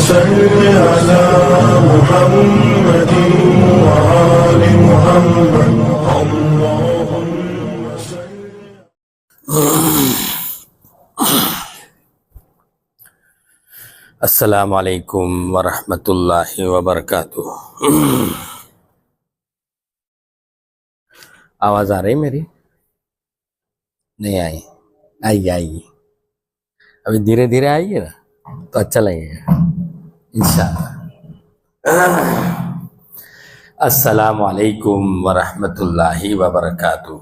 صل على محمد وآل محمد اللهم صل. السلام علیکم ورحمۃ اللہ وبرکاتہ. آواز آ رہی میری؟ نہیں آئی؟ آئیے ابھی دھیرے دھیرے آئیے نا تو اچھا لگے گا انشاءاللہ. السلام علیکم ورحمۃ اللہ وبرکاتہ.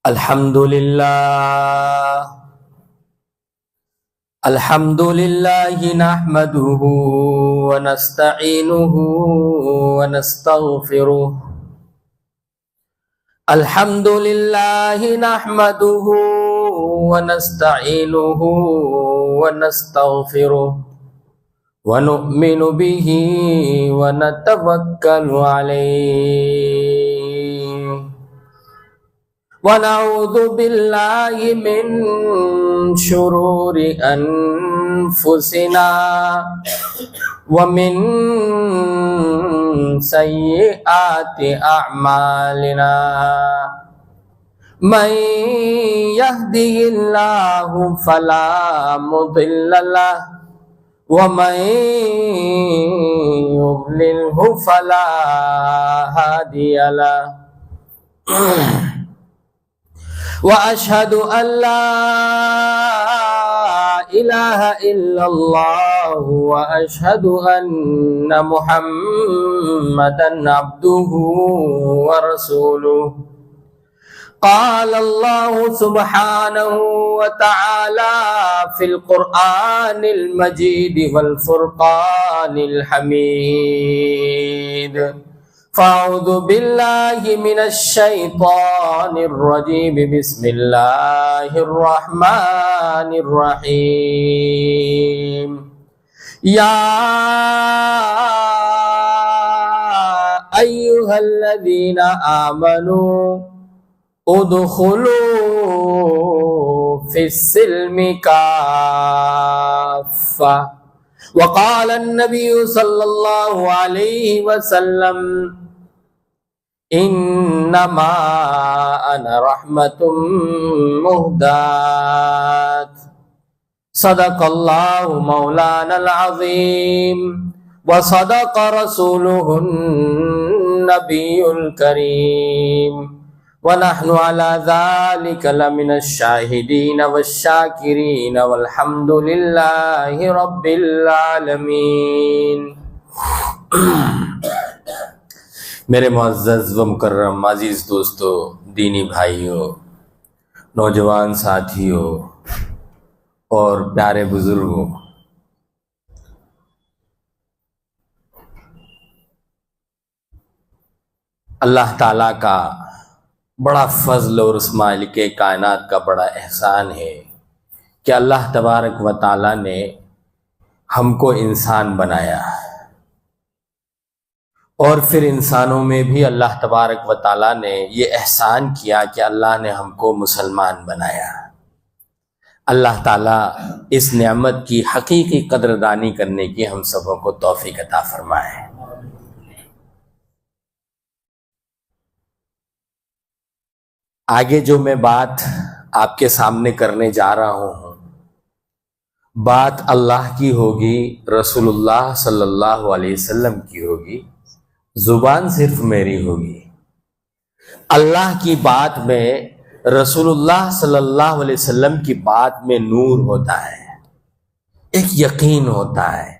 الحمد للہ نحمده ونستعینه ونستغفره. الحمد للہ نحمده ونستعینه ونستغفره ونؤمن به ونتوکل علیہ ونعوذ باللہ من شرور انفسنا ومن سیئات اعمالنا. من يهده الله فلا مضل له ومن يضلله فلا هادي له. وأشهد أن لا إله إلا الله وأشهد أن محمدا عبده ورسوله. قال الله سبحانه وتعالى في القرآن المجيد والفرقان الحميد. فأعوذ بالله من الشيطان الرجيم. بسم الله الرحمن الرحيم. يا أيها الذين آمنوا ادخلوا في السلم كافة. وقال النبي صلى الله عليه وسلم انما انا رحمة مهداة. صدق الله مولانا العظيم وصدق رسوله النبي الكريم ونحن على ذلك لمن الشاهدين والشاكرين والحمد لله رب العالمين. میرے معزز و مکرم عزیز دوستو، دینی بھائیوں، نوجوان ساتھیوں اور پیارے بزرگوں، اللہ تعالیٰ کا بڑا فضل اور اس مالک کائنات کا بڑا احسان ہے کہ اللہ تبارک و تعالیٰ نے ہم کو انسان بنایا، اور پھر انسانوں میں بھی اللہ تبارک و تعالیٰ نے یہ احسان کیا کہ اللہ نے ہم کو مسلمان بنایا. اللہ تعالیٰ اس نعمت کی حقیقی قدردانی کرنے کی ہم سبوں کو توفیق عطا فرمائے. آگے جو میں بات آپ کے سامنے کرنے جا رہا ہوں، بات اللہ کی ہوگی، رسول اللہ صلی اللہ علیہ وسلم کی ہوگی، زبان صرف میری ہوگی. اللہ کی بات میں، رسول اللہ صلی اللہ علیہ وسلم کی بات میں نور ہوتا ہے، ایک یقین ہوتا ہے،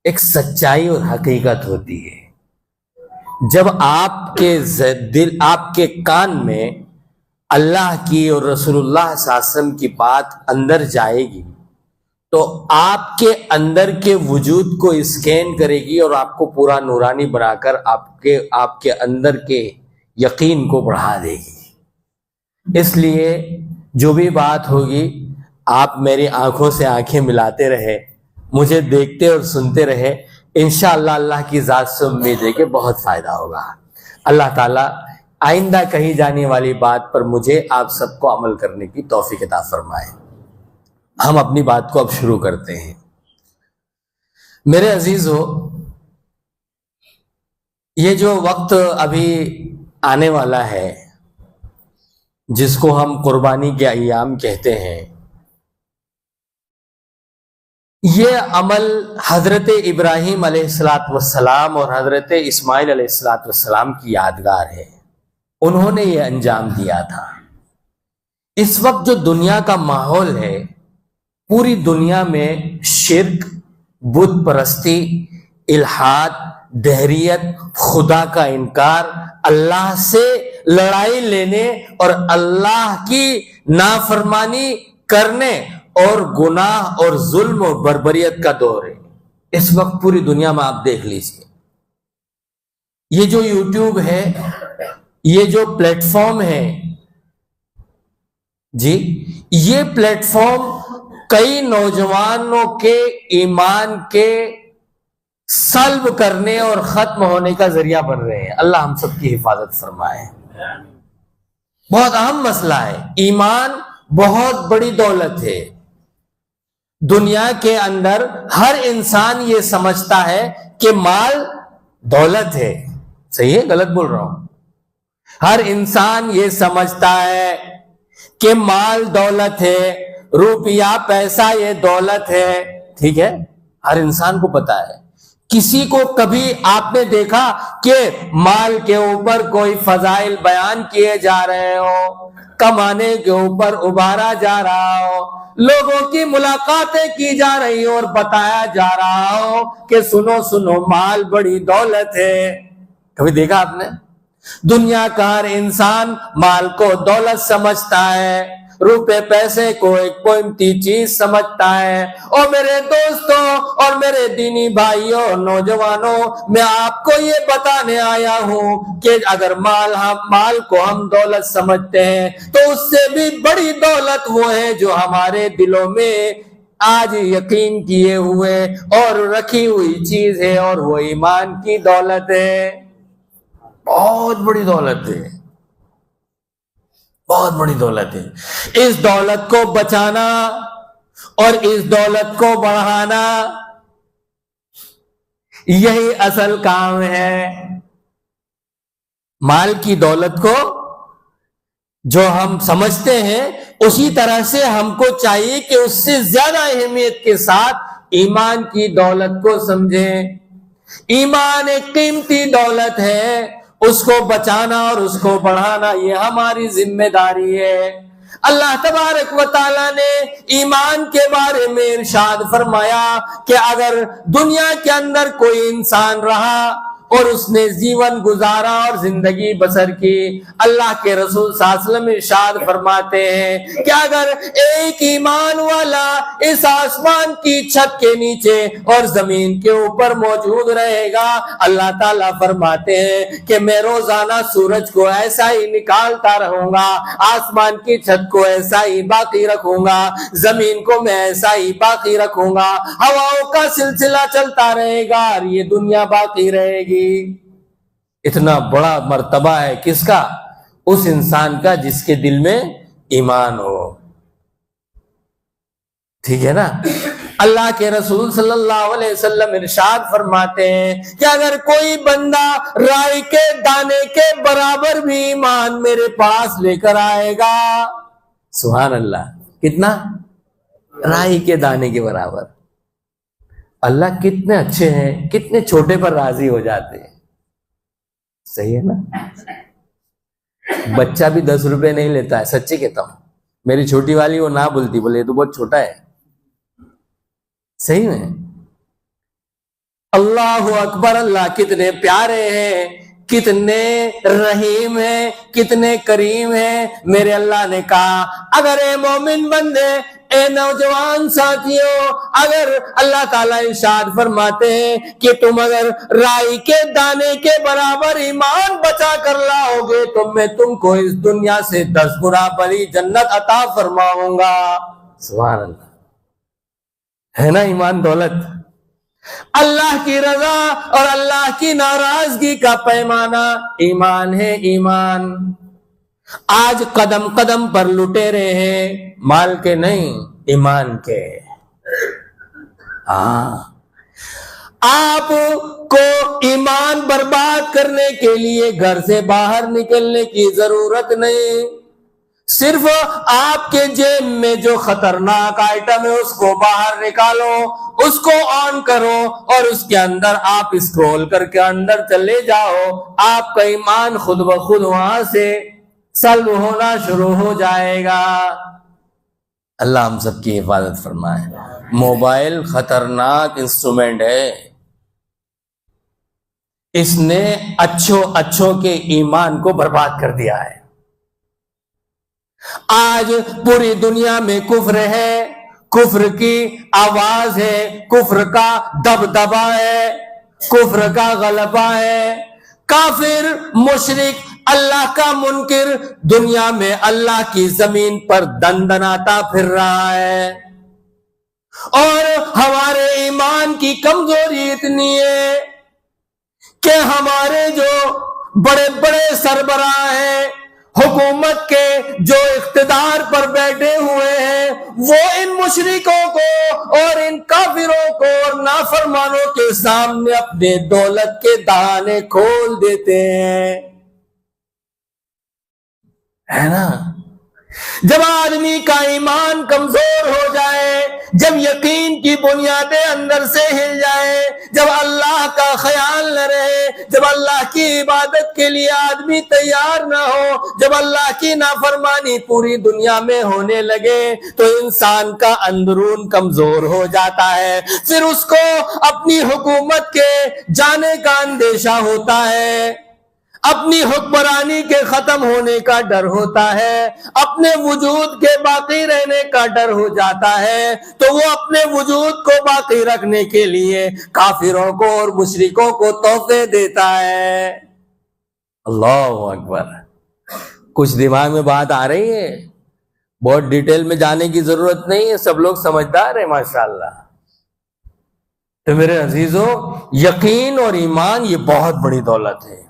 ایک سچائی اور حقیقت ہوتی ہے. جب آپ کے کان میں اللہ کی اور رسول اللہ صلی اللہ علیہ وسلم کی بات اندر جائے گی تو آپ کے اندر کے وجود کو اسکین کرے گی اور آپ کو پورا نورانی بنا کر آپ کے اندر کے یقین کو بڑھا دے گی. اس لیے جو بھی بات ہوگی آپ میری آنکھوں سے آنکھیں ملاتے رہے، مجھے دیکھتے اور سنتے رہے، انشاءاللہ اللہ کی ذات سے امید ہے کہ بہت فائدہ ہوگا. اللہ تعالیٰ آئندہ کہی جانے والی بات پر مجھے آپ سب کو عمل کرنے کی توفیق عطا فرمائے۔ ہم اپنی بات کو اب شروع کرتے ہیں۔ میرے عزیزو، یہ جو وقت ابھی آنے والا ہے جس کو ہم قربانی کے ایام کہتے ہیں، یہ عمل حضرت ابراہیم علیہ السلام اور حضرت اسماعیل علیہ السلام کی یادگار ہے۔ انہوں نے یہ انجام دیا تھا۔ اس وقت جو دنیا کا ماحول ہے، پوری دنیا میں شرک، بت پرستی، الحاد، دہریت، خدا کا انکار، اللہ سے لڑائی لینے اور اللہ کی نافرمانی کرنے اور گناہ اور ظلم اور بربریت کا دور ہے۔ اس وقت پوری دنیا میں آپ دیکھ لیجیے، یہ جو یوٹیوب ہے، یہ جو پلیٹ فارم ہے جی، یہ پلیٹ فارم کئی نوجوانوں کے ایمان کے سلب کرنے اور ختم ہونے کا ذریعہ بن رہے ہیں۔ اللہ ہم سب کی حفاظت فرمائے۔ بہت اہم مسئلہ ہے۔ ایمان بہت بڑی دولت ہے۔ دنیا کے اندر ہر انسان یہ سمجھتا ہے کہ مال دولت ہے۔ صحیح ہے؟ غلط بول رہا ہوں؟ ہر انسان یہ سمجھتا ہے کہ مال دولت ہے، روپیہ پیسہ یہ دولت ہے۔ ٹھیک ہے، ہر انسان کو پتا ہے۔ کسی کو کبھی آپ نے دیکھا کہ مال کے اوپر کوئی فضائل بیان کیے جا رہے ہو، کمانے کے اوپر ابھارا جا رہا ہو، لوگوں کی ملاقاتیں کی جا رہی ہو اور بتایا جا رہا ہو کہ سنو سنو مال بڑی دولت ہے؟ کبھی دیکھا آپ نے؟ دنیا کا ہر انسان مال کو دولت سمجھتا ہے، روپے پیسے کو ایک قیمتی چیز سمجھتا ہے۔ اور میرے دوستوں اور میرے دینی بھائیوں اور نوجوانوں، میں آپ کو یہ بتانے آیا ہوں کہ اگر مال کو ہم دولت سمجھتے ہیں تو اس سے بھی بڑی دولت وہ ہے جو ہمارے دلوں میں آج یقین کیے ہوئے اور رکھی ہوئی چیز ہے، اور وہ ایمان کی دولت ہے۔ بہت بڑی دولت ہے، بہت بڑی دولت ہے۔ اس دولت کو بچانا اور اس دولت کو بڑھانا، یہی اصل کام ہے۔ مال کی دولت کو جو ہم سمجھتے ہیں، اسی طرح سے ہم کو چاہیے کہ اس سے زیادہ اہمیت کے ساتھ ایمان کی دولت کو سمجھیں۔ ایمان ایک قیمتی دولت ہے، اس کو بچانا اور اس کو بڑھانا یہ ہماری ذمہ داری ہے۔ اللہ تبارک و تعالیٰ نے ایمان کے بارے میں ارشاد فرمایا کہ اگر دنیا کے اندر کوئی انسان رہا اور اس نے جیون گزارا اور زندگی بسر کی، اللہ کے رسول صلی اللہ علیہ وسلم ارشاد فرماتے ہیں کہ اگر ایک ایمان والا اس آسمان کی چھت کے نیچے اور زمین کے اوپر موجود رہے گا، اللہ تعالیٰ فرماتے ہیں کہ میں روزانہ سورج کو ایسا ہی نکالتا رہوں گا، آسمان کی چھت کو ایسا ہی باقی رکھوں گا، زمین کو میں ایسا ہی باقی رکھوں گا، ہواؤں کا سلسلہ چلتا رہے گا اور یہ دنیا باقی رہے گی۔ اتنا بڑا مرتبہ ہے کس کا؟ اس انسان کا جس کے دل میں ایمان ہو۔ ٹھیک ہے نا؟ اللہ کے رسول صلی اللہ علیہ وسلم ارشاد فرماتے ہیں کہ اگر کوئی بندہ رائی کے دانے کے برابر بھی ایمان میرے پاس لے کر آئے گا، سبحان اللہ، کتنا؟ رائی کے دانے کے برابر۔ اللہ کتنے اچھے ہیں، کتنے چھوٹے پر راضی ہو جاتے ہیں۔ صحیح ہے نا؟ بچہ بھی 10 روپے نہیں لیتا ہے، سچی کہتا ہوں۔ میری چھوٹی والی وہ نہ بولتی، بولے تو بہت چھوٹا ہے۔ صحیح میں اللہ اکبر، اللہ کتنے پیارے ہیں، کتنے رحیم ہیں، کتنے کریم ہیں۔ میرے اللہ نے کہا اگر اے مومن بندے، اے نوجوان ساتھیوں، اگر اللہ تعالیٰ ارشاد فرماتے ہیں کہ تم اگر رائی کے دانے کے برابر ایمان بچا کر لاؤ گے تو میں تم کو اس دنیا سے 10 گنا بڑی جنت عطا فرماؤں گا۔ سبحان اللہ، ہے نا ایمان دولت؟ اللہ کی رضا اور اللہ کی ناراضگی کا پیمانہ ایمان ہے، ایمان۔ آج قدم قدم پر لٹیرے ہیں، مال کے نہیں، ایمان کے۔ آپ کو ایمان برباد کرنے کے لیے گھر سے باہر نکلنے کی ضرورت نہیں، صرف آپ کے جیب میں جو خطرناک آئٹم ہے اس کو باہر نکالو، اس کو آن کرو اور اس کے اندر آپ اسکرول کر کے اندر چلے جاؤ، آپ کا ایمان خود بخود وہاں سے سلب ہونا شروع ہو جائے گا۔ اللہ ہم سب کی حفاظت فرمائے۔ موبائل خطرناک انسٹرومنٹ ہے، اس نے اچھوں کے ایمان کو برباد کر دیا ہے۔ آج پوری دنیا میں کفر ہے، کفر کی آواز ہے، کفر کا دبدبا ہے، کفر کا غلبہ ہے۔ کافر، مشرک، اللہ کا منکر دنیا میں اللہ کی زمین پر دندناتا پھر رہا ہے، اور ہمارے ایمان کی کمزوری اتنی ہے کہ ہمارے جو بڑے بڑے سربراہ ہیں، حکومت کے جو اقتدار پر بیٹھے ہوئے ہیں، وہ ان مشرکوں کو اور ان کافروں کو اور نافرمانوں کے سامنے اپنے دولت کے دہانے کھول دیتے ہیں، ہے نا؟ جب آدمی کا ایمان کمزور ہو جائے، جب یقین کی بنیادیں اندر سے ہل جائے، جب اللہ کا خیال نہ رہے، جب اللہ کی عبادت کے لیے آدمی تیار نہ ہو، جب اللہ کی نافرمانی پوری دنیا میں ہونے لگے، تو انسان کا اندرون کمزور ہو جاتا ہے، پھر اس کو اپنی حکومت کے جانے کا اندیشہ ہوتا ہے، اپنی حکمرانی کے ختم ہونے کا ڈر ہوتا ہے، اپنے وجود کے باقی رہنے کا ڈر ہو جاتا ہے، تو وہ اپنے وجود کو باقی رکھنے کے لیے کافروں کو اور مشرکوں کو تحفے دیتا ہے۔ اللہ اکبر۔ کچھ دماغ میں بات آ رہی ہے؟ بہت ڈیٹیل میں جانے کی ضرورت نہیں ہے، سب لوگ سمجھدار ہیں ماشاءاللہ۔ تو میرے عزیزو، یقین اور ایمان یہ بہت بڑی دولت ہے،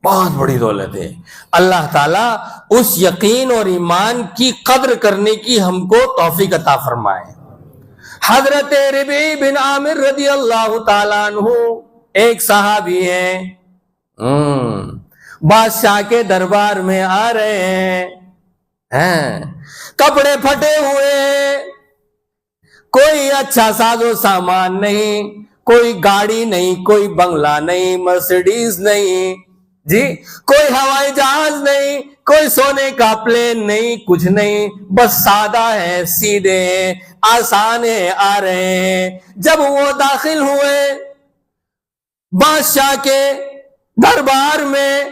بہت بڑی دولت ہے۔ اللہ تعالیٰ اس یقین اور ایمان کی قدر کرنے کی ہم کو توفیق عطا فرمائے۔ حضرت ربیع بن عامر رضی اللہ تعالیٰ عنہ ایک صحابی ہیں، بادشاہ کے دربار میں آ رہے ہیں، کپڑے پھٹے ہوئے ہیں، کوئی اچھا ساز و سامان نہیں، کوئی گاڑی نہیں، کوئی بنگلہ نہیں، مرسیڈیز نہیں، جی کوئی ہوائی جہاز نہیں، کوئی سونے کا پلین نہیں، کچھ نہیں، بس سادہ ہے، سیدھے ہیں، آسان ہے، آ رہے ہیں۔ جب وہ داخل ہوئے بادشاہ کے دربار میں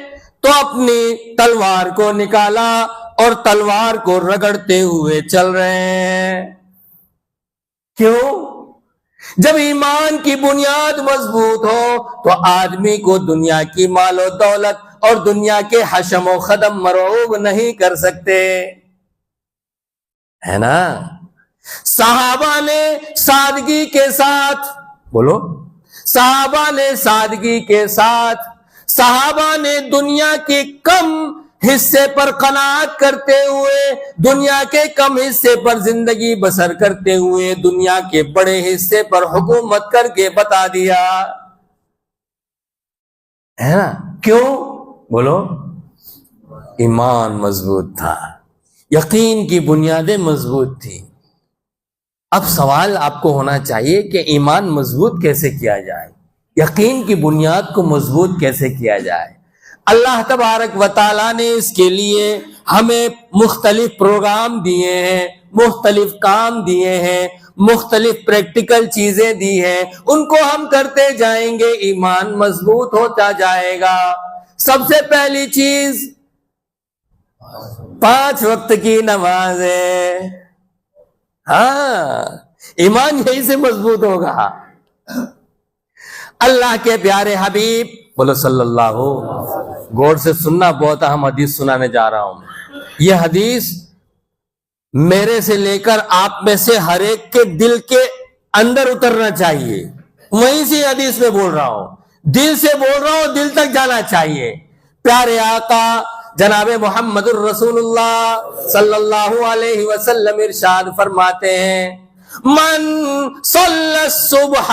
تو اپنی تلوار کو نکالا اور تلوار کو رگڑتے ہوئے چل رہے ہیں۔ کیوں؟ جب ایمان کی بنیاد مضبوط ہو تو آدمی کو دنیا کی مال و دولت اور دنیا کے حشم و خدم مرعوب نہیں کر سکتے، ہے نا؟ صحابہ نے سادگی کے ساتھ، بولو، صحابہ نے سادگی کے ساتھ، صحابہ نے دنیا کے کم حصے پر قناعت کرتے ہوئے، دنیا کے کم حصے پر زندگی بسر کرتے ہوئے، دنیا کے بڑے حصے پر حکومت کر کے بتا دیا، ہے نا؟ کیوں؟ بولو، ایمان مضبوط تھا، یقین کی بنیادیں مضبوط تھی۔ اب سوال آپ کو ہونا چاہیے کہ ایمان مضبوط کیسے کیا جائے، یقین کی بنیاد کو مضبوط کیسے کیا جائے؟ اللہ تبارک و تعالیٰ نے اس کے لیے ہمیں مختلف پروگرام دیے ہیں، مختلف کام دیے ہیں، مختلف پریکٹیکل چیزیں دی ہیں، ان کو ہم کرتے جائیں گے، ایمان مضبوط ہوتا جائے گا۔ سب سے پہلی چیز 5 وقت کی نماز ہے۔ ہاں، ایمان یہی سے مضبوط ہوگا۔ اللہ کے پیارے حبیب بولو صلی اللہ، غور سے سننا، بہت اہم حدیث سنانے جا رہا ہوں۔ یہ حدیث میرے سے لے کر آپ میں سے ہر ایک کے دل کے اندر اترنا چاہیے. وہیں سے حدیث میں بول رہا ہوں, دل سے بول رہا ہوں, دل تک جانا چاہیے. پیارے آقا جناب محمد الرسول اللہ صلی اللہ علیہ وسلم ارشاد فرماتے ہیں, من صلی الصبح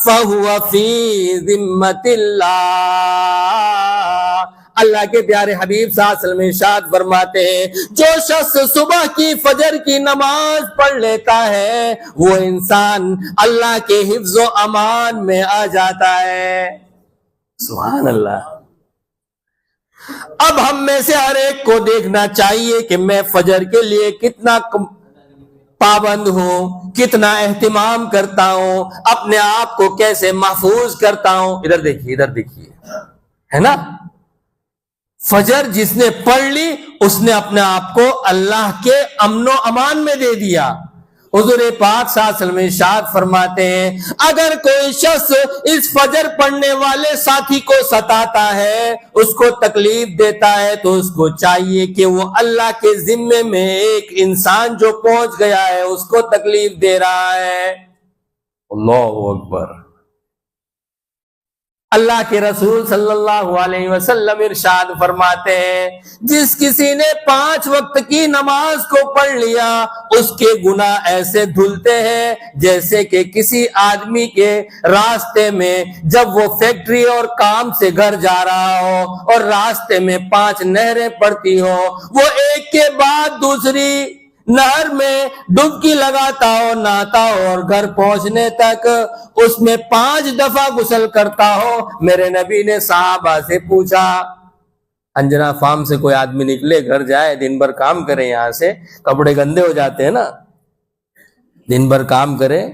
فہو فی ذمۃ اللہ. اللہ کے پیارے حبیب صلی اللہ علیہ وسلم ارشاد فرماتے ہیں, جو شخص صبح کی فجر کی نماز پڑھ لیتا ہے وہ انسان اللہ کے حفظ و امان میں آ جاتا ہے. سبحان اللہ. اب ہم میں سے ہر ایک کو دیکھنا چاہیے کہ میں فجر کے لیے کتنا پابند ہوں, کتنا اہتمام کرتا ہوں, اپنے آپ کو کیسے محفوظ کرتا ہوں. ادھر دیکھیے, ادھر دیکھیے, ہے نا. فجر جس نے پڑھ لی اس نے اپنے آپ کو اللہ کے امن و امان میں دے دیا. حضور پاک صلی اللہ علیہ وسلم ارشاد فرماتے ہیں, اگر کوئی شخص اس فجر پڑھنے والے ساتھی کو ستاتا ہے, اس کو تکلیف دیتا ہے, تو اس کو چاہیے کہ وہ اللہ کے ذمے میں ایک انسان جو پہنچ گیا ہے اس کو تکلیف دے رہا ہے. اللہ اکبر. اللہ کے رسول صلی اللہ علیہ وسلم ارشاد فرماتے ہیں, جس کسی نے 5 وقت کی نماز کو پڑھ لیا اس کے گناہ ایسے دھلتے ہیں جیسے کہ کسی آدمی کے راستے میں جب وہ فیکٹری اور کام سے گھر جا رہا ہو اور راستے میں 5 نہریں پڑتی ہو, وہ ایک کے بعد دوسری نہر میں ڈبکی لگاتا ہو, نہاتا ہو اور گھر پہنچنے تک اس میں 5 دفعہ غسل کرتا ہو. میرے نبی نے صحابہ سے پوچھا, انجنا فارم سے کوئی آدمی نکلے, گھر جائے, دن بھر کام کرے, یہاں سے کپڑے گندے ہو جاتے ہیں نا, دن بھر کام کرے,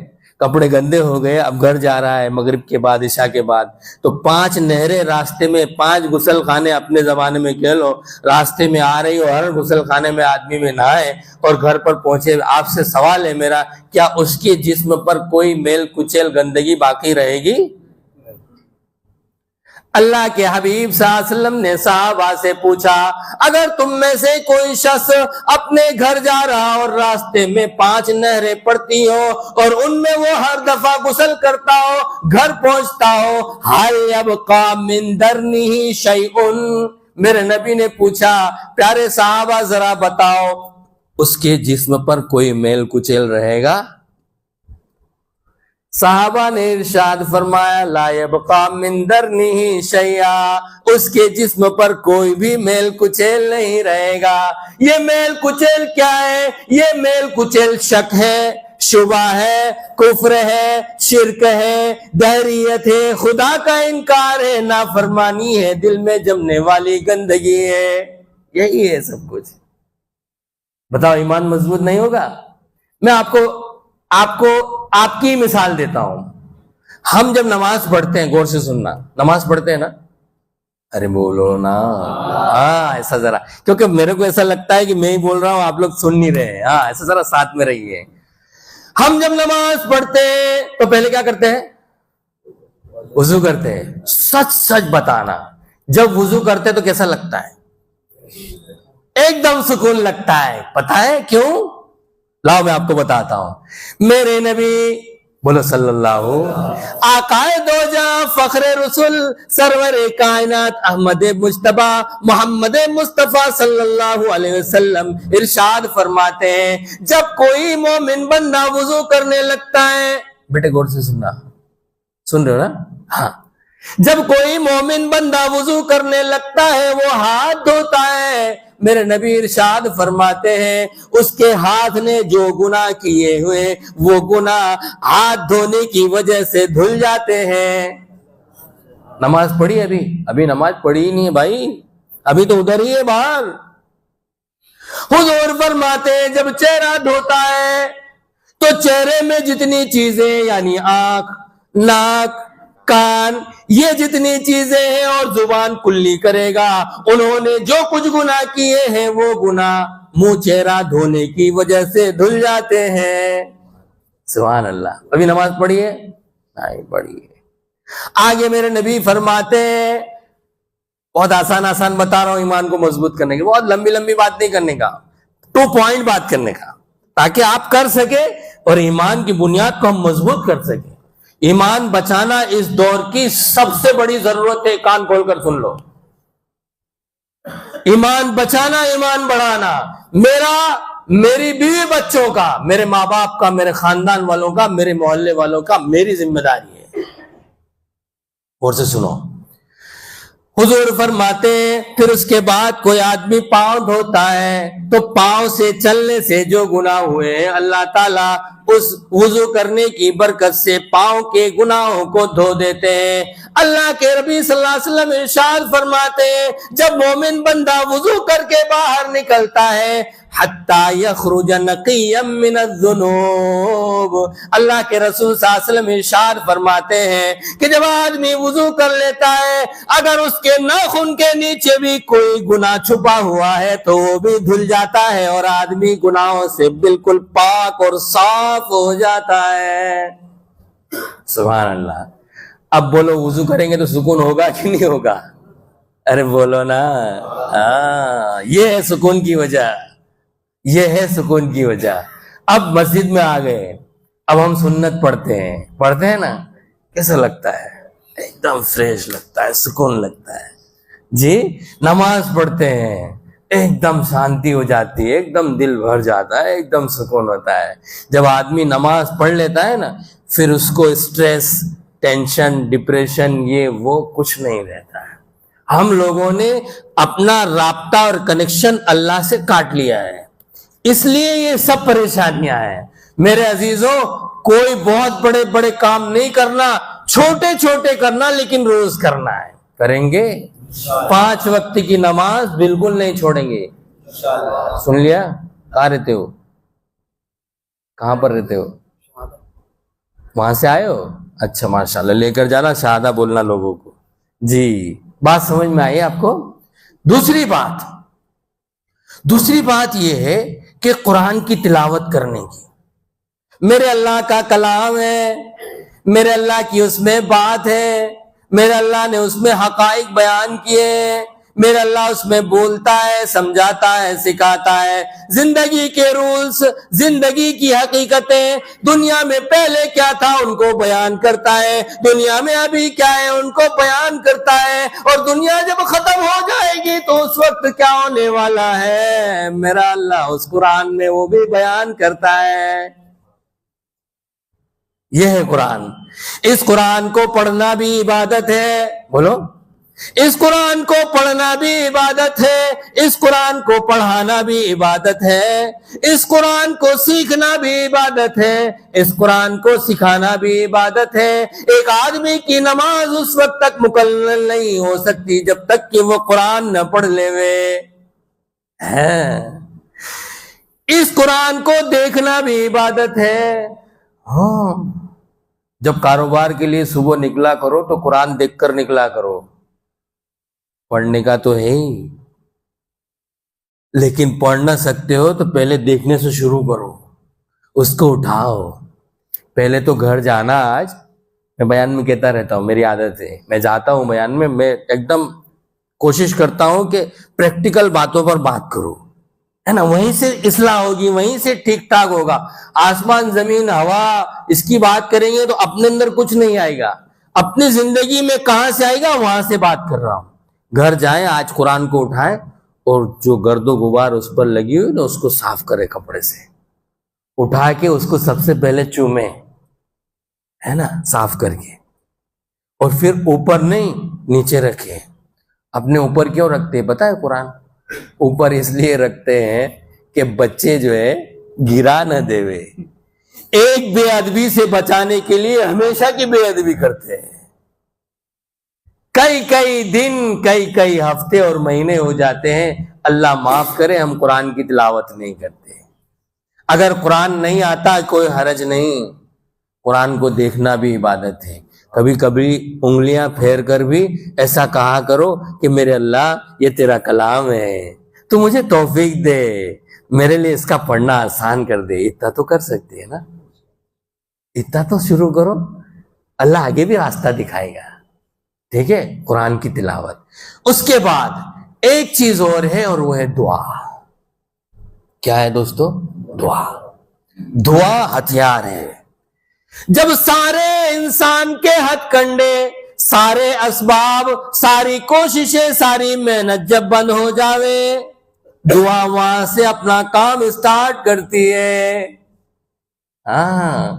کپڑے گندے ہو گئے, اب گھر جا رہا ہے مغرب کے بعد, عشاء کے بعد, تو 5 نہریں راستے میں, 5 غسل خانے اپنے زمانے میں کہہ لو راستے میں آ رہی ہو, ہر غسل خانے میں آدمی میں نہائے اور گھر پر پہنچے. آپ سے سوال ہے میرا, کیا اس کے جسم پر کوئی میل کچیل گندگی باقی رہے گی؟ اللہ کے حبیب صلی اللہ علیہ وسلم نے صحابہ سے پوچھا, اگر تم میں سے کوئی شخص اپنے گھر جا رہا اور راستے میں 5 نہریں پڑتی ہو اور ان میں وہ ہر دفعہ غسل کرتا ہو, گھر پہنچتا ہو, هل يبقى من درنه شيء, میرے نبی نے پوچھا, پیارے صحابہ ذرا بتاؤ اس کے جسم پر کوئی میل کچیل رہے گا؟ صحابہ نے ارشاد فرمایا, لا يبقى من درنه شيئا, اس کے جسم پر کوئی بھی میل کچیل نہیں رہے گا. یہ میل کچیل کیا ہے؟ یہ میل کچیل شک ہے, شبہ ہے, کفر ہے, شرک ہے, دہریت ہے, خدا کا انکار ہے, نافرمانی ہے, دل میں جمنے والی گندگی ہے. یہی ہے سب کچھ. بتاؤ ایمان مضبوط نہیں ہوگا؟ میں آپ کو آپ کی مثال دیتا ہوں. ہم جب نماز پڑھتے ہیں, غور سے سننا, نماز پڑھتے ہیں نا, ارے بولو نا, ہاں ایسا ذرا, کیونکہ میرے کو ایسا لگتا ہے کہ میں ہی بول رہا ہوں, آپ لوگ سن نہیں رہے ہیں, ہاں ایسا ذرا ساتھ میں رہیے. ہم جب نماز پڑھتے ہیں تو پہلے کیا کرتے ہیں؟ وضو کرتے ہیں. سچ سچ بتانا, جب وضو کرتے تو کیسا لگتا ہے؟ ایک دم سکون لگتا ہے. پتا ہے کیوں؟ لاؤ میں آپ کو بتاتا ہوں. میرے نبی بولو صلی اللہ, آقائے دو جہاں فخر رسول سرور کائنات احمد مجتبی محمد مصطفیٰ صلی اللہ علیہ وسلم ارشاد فرماتے ہیں, جب کوئی مومن بندہ وضو کرنے لگتا ہے, بیٹے غور سے سننا, سن رہے ہو نا, ہاں, جب کوئی مومن بندہ وضو کرنے لگتا ہے وہ ہاتھ دھوتا ہے. میرے نبی ارشاد فرماتے ہیں اس کے ہاتھ نے جو گناہ کیے ہوئے وہ گناہ ہاتھ دھونے کی وجہ سے دھل جاتے ہیں. نماز پڑھی ابھی نماز پڑھی ہی نہیں ہے بھائی, ابھی تو ادھر ہی ہے باہر. حضور فرماتے ہیں جب چہرہ دھوتا ہے تو چہرے میں جتنی چیزیں یعنی آنکھ, ناک, کان, یہ جتنی چیزیں ہیں اور زبان کلی کرے گا, انہوں نے جو کچھ گناہ کیے ہیں وہ گناہ منہ چہرہ دھونے کی وجہ سے دھل جاتے ہیں. سبحان اللہ. ابھی نماز پڑھی ہے؟ نہیں پڑھی ہے. آگے میرے نبی فرماتے ہیں, بہت آسان بتا رہا ہوں ایمان کو مضبوط کرنے کے, بہت لمبی بات نہیں کرنے کا, 2 پوائنٹ بات کرنے کا, تاکہ آپ کر سکے اور ایمان کی بنیاد کو ہم مضبوط کر سکیں۔ ایمان بچانا اس دور کی سب سے بڑی ضرورت ہے، کان کھول کر سن لو۔ ایمان بچانا، ایمان بڑھانا، میری بیوی بچوں کا، میرے ماں باپ کا، میرے خاندان والوں کا، میرے محلے والوں کا میری ذمہ داری ہے۔ اور سے سنو، حضور فرماتے ہیں پھر اس کے بعد کوئی آدمی پاؤں دھوتا ہے تو پاؤں سے چلنے سے جو گناہ ہوئے ہیں اللہ تعالیٰ اس وضو کرنے کی برکت سے پاؤں کے گناہوں کو دھو دیتے ہیں۔ اللہ کے نبی صلی اللہ علیہ وسلم ارشاد فرماتے ہیں جب مومن بندہ وضو کر کے باہر نکلتا ہے حتی یخرج نقیا من الذنوب، اللہ کے رسول صلی اللہ علیہ وسلم ارشاد فرماتے ہیں کہ جب آدمی وضو کر لیتا ہے اگر اس کے ناخن کے نیچے بھی کوئی گناہ چھپا ہوا ہے تو وہ بھی دھل جاتا ہے اور آدمی گناہوں سے بالکل پاک اور صاف ہو جاتا ہے۔ سبحان اللہ۔ اب بولو وضو کریں گے تو سکون ہوگا کہ نہیں ہوگا؟ ارے بولو نا، یہ ہے سکون کی وجہ، یہ ہے سکون کی وجہ۔ اب مسجد میں آ گئے، اب ہم سنت پڑھتے ہیں نا، کیسا لگتا ہے؟ ایک دم فریش لگتا ہے، سکون لگتا ہے جی۔ نماز پڑھتے ہیں ایک دم شانتی ہو جاتی ہے، ایک دم دل بھر جاتا ہے، ایک دم سکون ہوتا ہے۔ جب آدمی نماز پڑھ لیتا ہے نا پھر اس کو اسٹریس، ٹینشن، ڈپریشن یہ وہ کچھ نہیں رہتا ہے۔ ہم لوگوں نے اپنا رابطہ اور کنیکشن اللہ سے کاٹ لیا ہے، اس لیے یہ سب پریشانیاں ہیں۔ میرے عزیزوں، کوئی بہت بڑے بڑے کام نہیں کرنا، چھوٹے چھوٹے کرنا، لیکن روز کرنا ہے۔ کریں گے 5 وقت کی نماز بالکل نہیں چھوڑیں گے۔ سن لیا؟ کہاں رہتے ہو؟ کہاں پر رہتے ہو؟ وہاں سے آئے ہو؟ اچھا ماشاءاللہ، لے کر جانا شہادہ بولنا لوگوں کو جی۔ بات سمجھ میں آئی آپ کو؟ دوسری بات یہ ہے کہ قرآن کی تلاوت کرنے کی، میرے اللہ کا کلام ہے، میرے اللہ کی اس میں بات ہے، میرے اللہ نے اس میں حقائق بیان کیے، میرے اللہ اس میں بولتا ہے، سمجھاتا ہے، سکھاتا ہے، زندگی کے رولز، زندگی کی حقیقتیں، دنیا میں پہلے کیا تھا ان کو بیان کرتا ہے، دنیا میں ابھی کیا ہے ان کو بیان کرتا ہے، اور دنیا جب ختم ہو جائے گی تو اس وقت کیا ہونے والا ہے میرا اللہ اس قرآن میں وہ بھی بیان کرتا ہے۔ یہ ہے قرآن۔ اس قرآن کو پڑھنا بھی عبادت ہے، بولو، اس قرآن کو پڑھنا بھی عبادت ہے، اس قرآن کو پڑھانا بھی عبادت ہے، اس قرآن کو سیکھنا بھی عبادت ہے، اس قرآن کو سکھانا بھی عبادت ہے۔ ایک آدمی کی نماز اس وقت تک مکمل نہیں ہو سکتی جب تک کہ وہ قرآن نہ پڑھ لے وے۔ اس قرآن کو دیکھنا بھی عبادت ہے۔ ہاں، جب کاروبار کے لیے صبح نکلا کرو تو قرآن دیکھ کر نکلا کرو، پڑھنے کا تو ہے ہی، لیکن پڑھ نہ سکتے ہو تو پہلے دیکھنے سے شروع کرو، اس کو اٹھاؤ۔ پہلے تو گھر جانا، آج میں بیان میں کہتا رہتا ہوں، میری عادت ہے، میں جاتا ہوں بیان میں ایک دم کوشش کرتا ہوں کہ پریکٹیکل باتوں پر بات کروں، ہے نا، وہیں سے اصلاح ہوگی، وہیں سے ٹھیک ٹھاک ہوگا۔ آسمان زمین ہوا اس کی بات کریں گے تو اپنے اندر کچھ نہیں آئے گا، اپنی زندگی میں کہاں سے آئے گا، وہاں سے بات کر رہا ہوں۔ گھر جائیں، آج قرآن کو اٹھائیں اور جو گرد و غبار اس پر لگی ہوئی نا اس کو صاف کرے کپڑے سے، اٹھا کے اس کو سب سے پہلے چومیں، ہے نا، صاف کر کے، اور پھر اوپر نہیں نیچے رکھیں۔ اپنے اوپر کیوں رکھتے ہیں پتہ ہے؟ قرآن اوپر اس لیے رکھتے ہیں کہ بچے جو ہے گرا نہ دیوے، ایک بے ادبی سے بچانے کے لیے ہمیشہ کی بے ادبی کرتے ہیں۔ کئی دن، کئی ہفتے اور مہینے ہو جاتے ہیں، اللہ معاف کرے، ہم قرآن کی تلاوت نہیں کرتے۔ اگر قرآن نہیں آتا کوئی حرج نہیں، قرآن کو دیکھنا بھی عبادت ہے۔ کبھی کبھی انگلیاں پھیر کر بھی ایسا کہا کرو کہ میرے اللہ یہ تیرا کلام ہے، تو مجھے توفیق دے، میرے لیے اس کا پڑھنا آسان کر دے۔ اتنا تو کر سکتے ہیں نا، اتنا تو شروع کرو، اللہ آگے بھی راستہ دکھائے گا۔ ٹھیک ہے، قرآن کی تلاوت۔ اس کے بعد ایک چیز اور ہے، اور وہ ہے دعا۔ کیا ہے دوستو؟ دعا۔ دعا ہتھیار ہے. جب سارے انسان کے ہتھ کنڈے، سارے اسباب، ساری کوششیں، ساری محنت جب بند ہو جاوے، دعا وہاں سے اپنا کام اسٹارٹ کرتی ہے. ہاں،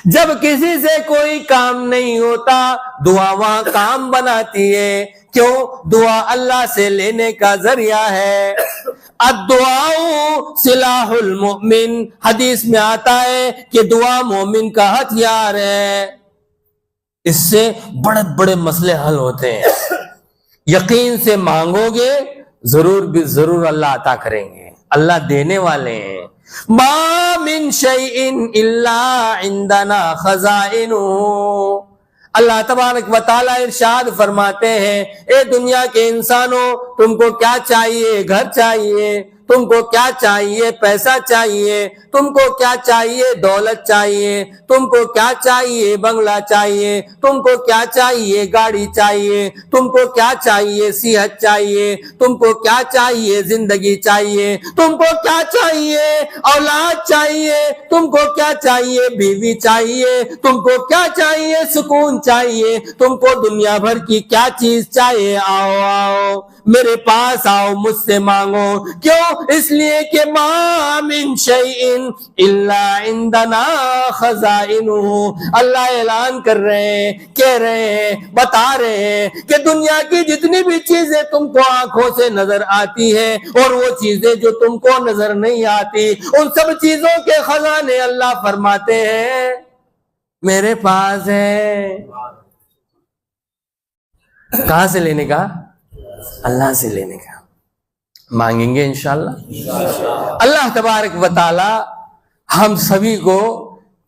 جب کسی سے کوئی کام نہیں ہوتا، دعا وہاں کام بناتی ہے. کیوں؟ دعا اللہ سے لینے کا ذریعہ ہے. الدعاء سلاح المؤمن، حدیث میں آتا ہے کہ دعا مومن کا ہتھیار ہے. اس سے بڑے بڑے مسئلے حل ہوتے ہیں. یقین سے مانگو گے ضرور اللہ عطا کریں گے. اللہ دینے والے ہیں. ما من شیء الا عندنا خزائنہ. اللہ تبارک و تعالی ارشاد فرماتے ہیں، اے دنیا کے انسانوں، تم کو کیا چاہیے؟ گھر چاہیے؟ تم کو کیا چاہیے؟ پیسہ چاہیے؟ تم کو کیا چاہیے؟ دولت چاہیے؟ تم کو کیا چاہیے؟ بنگلہ چاہیے؟ تم کو کیا چاہیے؟ گاڑی چاہیے؟ تم کو کیا چاہیے؟ صحت چاہیے؟ تم کو کیا چاہیے؟ زندگی چاہیے؟ تم کو کیا چاہیے؟ اولاد چاہیے؟ تم کو کیا چاہیے؟ بیوی چاہیے؟ تم کو کیا چاہیے؟ سکون چاہیے؟ تم کو دنیا بھر کی کیا چیز چاہیے؟ آؤ آؤ میرے پاس آؤ، مجھ سے مانگو. کیوں؟ اس لیے کہ ما من شیء الا عندنا خزائنہ. اللہ اعلان کر رہے ہیں، کہہ رہے ہیں، بتا رہے ہیں کہ دنیا کی جتنی بھی چیزیں تم کو آنکھوں سے نظر آتی ہیں اور وہ چیزیں جو تم کو نظر نہیں آتی، ان سب چیزوں کے خزانے اللہ فرماتے ہیں میرے پاس ہے. کہاں سے لینے کا؟ اللہ سے لینے کا. مانگیں گے انشاءاللہ. اللہ تبارک و تعالی ہم سبھی کو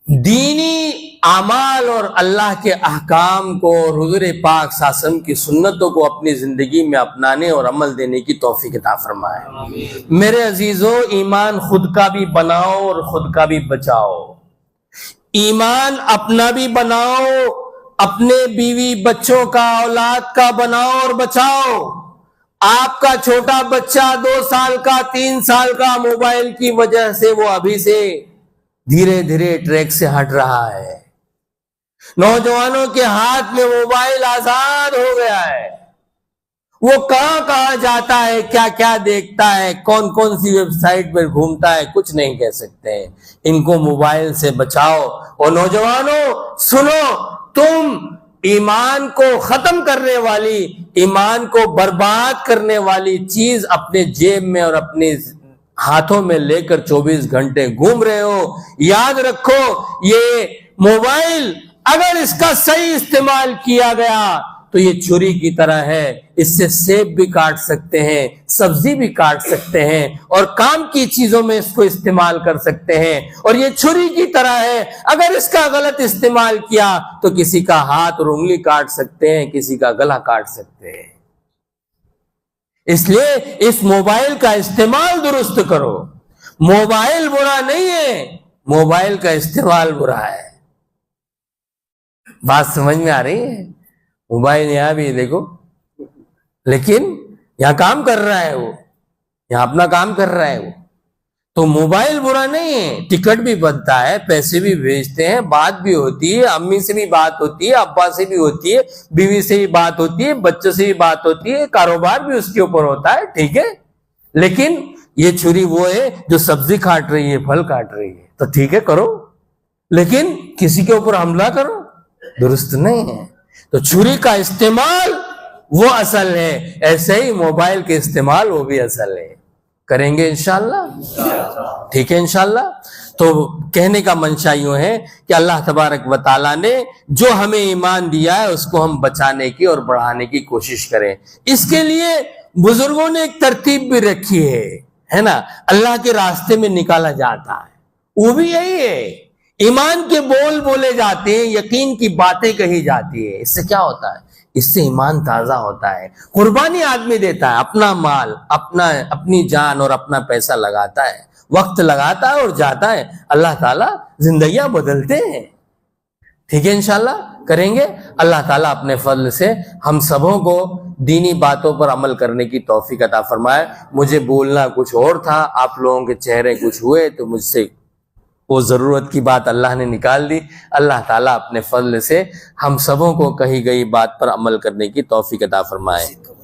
دینی اعمال اور اللہ کے احکام کو اور حضور پاک صلی اللہ علیہ وسلم کی سنتوں کو اپنی زندگی میں اپنانے اور عمل دینے کی توفیق عطا فرمائے. میرے عزیزو، ایمان خود کا بھی بناؤ اور خود کا بھی بچاؤ. ایمان اپنا بھی بناؤ، اپنے بیوی بچوں کا، اولاد کا بناؤ اور بچاؤ. آپ کا چھوٹا بچہ 2 سال کا، 3 سال کا، موبائل کی وجہ سے وہ ابھی سے دھیرے دھیرے ٹریک سے ہٹ رہا ہے. نوجوانوں کے ہاتھ میں موبائل آزاد ہو گیا ہے. وہ کہاں کہاں جاتا ہے، کیا کیا دیکھتا ہے، کون کون سی ویب سائٹ پر گھومتا ہے، کچھ نہیں کہہ سکتے ہیں. ان کو موبائل سے بچاؤ. اور نوجوانوں سنو، تم ایمان کو ختم کرنے والی، ایمان کو برباد کرنے والی چیز اپنے جیب میں اور اپنے ہاتھوں میں لے کر 24 گھنٹے گھوم رہے ہو. یاد رکھو، یہ موبائل اگر اس کا صحیح استعمال کیا گیا تو یہ چھری کی طرح ہے. اس سے سیب بھی کاٹ سکتے ہیں، سبزی بھی کاٹ سکتے ہیں اور کام کی چیزوں میں اس کو استعمال کر سکتے ہیں. اور یہ چھری کی طرح ہے، اگر اس کا غلط استعمال کیا تو کسی کا ہاتھ اور انگلی کاٹ سکتے ہیں، کسی کا گلا کاٹ سکتے ہیں. اس لیے اس موبائل کا استعمال درست کرو. موبائل برا نہیں ہے، موبائل کا استعمال برا ہے. بات سمجھ میں آ رہی ہے؟ موبائل یہاں بھی دیکھو، لیکن یہاں کام کر رہا ہے، وہ یہاں اپنا کام کر رہا ہے. وہ تو موبائل برا نہیں ہے، ٹکٹ بھی بنتا ہے، پیسے بھی بھیجتے ہیں، بات بھی ہوتی ہے، امی سے بھی بات ہوتی ہے، ابا سے بھی ہوتی ہے، بیوی سے بھی بات ہوتی ہے، بچوں سے بھی بات ہوتی ہے، کاروبار بھی اس کے اوپر ہوتا ہے. ٹھیک ہے، لیکن یہ چھری وہ ہے جو سبزی کاٹ رہی ہے، پھل کاٹ رہی ہے. تو ٹھیک ہے کرو، لیکن کسی کے اوپر حملہ کرو درست نہیں ہے. تو چھری کا استعمال وہ اصل ہے، ایسے ہی موبائل کے استعمال وہ بھی اصل ہے. کریں گے انشاءاللہ؟ ٹھیک ہے انشاءاللہ. تو کہنے کا منشا یوں ہے کہ اللہ تبارک و تعالیٰ نے جو ہمیں ایمان دیا ہے اس کو ہم بچانے کی اور بڑھانے کی کوشش کریں. اس کے لیے بزرگوں نے ایک ترتیب بھی رکھی ہے نا. اللہ کے راستے میں نکالا جاتا ہے، وہ بھی یہی ہے. ایمان کے بول بولے جاتے ہیں، یقین کی باتیں کہی جاتی ہے. اس سے کیا ہوتا ہے؟ اس سے ایمان تازہ ہوتا ہے. قربانی آدمی دیتا ہے، اپنا مال، اپنی جان اور اپنا پیسہ لگاتا ہے، وقت لگاتا ہے اور جاتا ہے. اللہ تعالیٰ زندگیاں بدلتے ہیں. ٹھیک ہے انشاءاللہ کریں گے. اللہ تعالیٰ اپنے فضل سے ہم سبوں کو دینی باتوں پر عمل کرنے کی توفیق عطا فرمائے. مجھے بولنا کچھ اور تھا، آپ لوگوں کے چہرے کچھ ہوئے تو مجھ سے وہ ضرورت کی بات اللہ نے نکال دی۔ اللہ تعالیٰ اپنے فضل سے ہم سبوں کو کہی گئی بات پر عمل کرنے کی توفیق عطا فرمائے۔